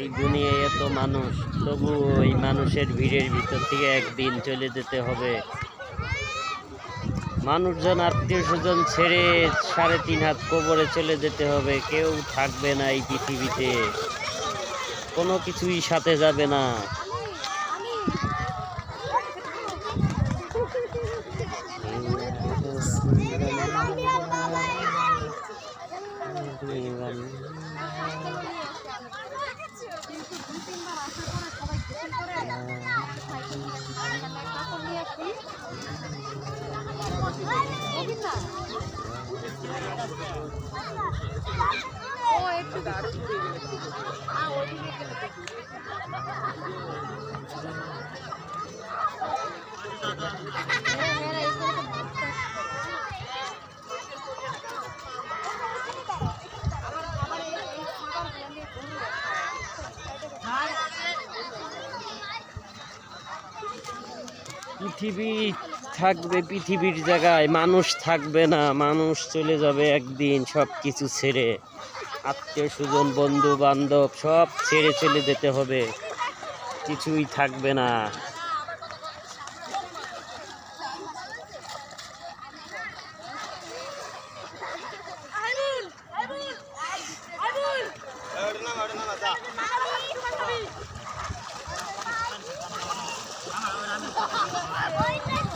এই দুনিয়ায় এত মানুষ, তবু এই মানুষের ভিড়ের ভিতর থেকে একদিন চলে যেতে হবে। মানুষজন আত্মীয় স্বজন ছেড়ে 3.5 হাত কবরে চলে যেতে হবে। কেউ থাকবে না এই পৃথিবীতে, কোনো কিছুই সাথে যাবে না। পৃথিবী থাকবে পৃথিবীর জায়গায়, মানুষ থাকবে না। মানুষ চলে যাবে একদিন সব কিছু ছেড়ে। আত্মীয় স্বজন বন্ধু বান্ধব সব ছেড়ে চলে যেতে হবে, কিছুই থাকবে না। Oy,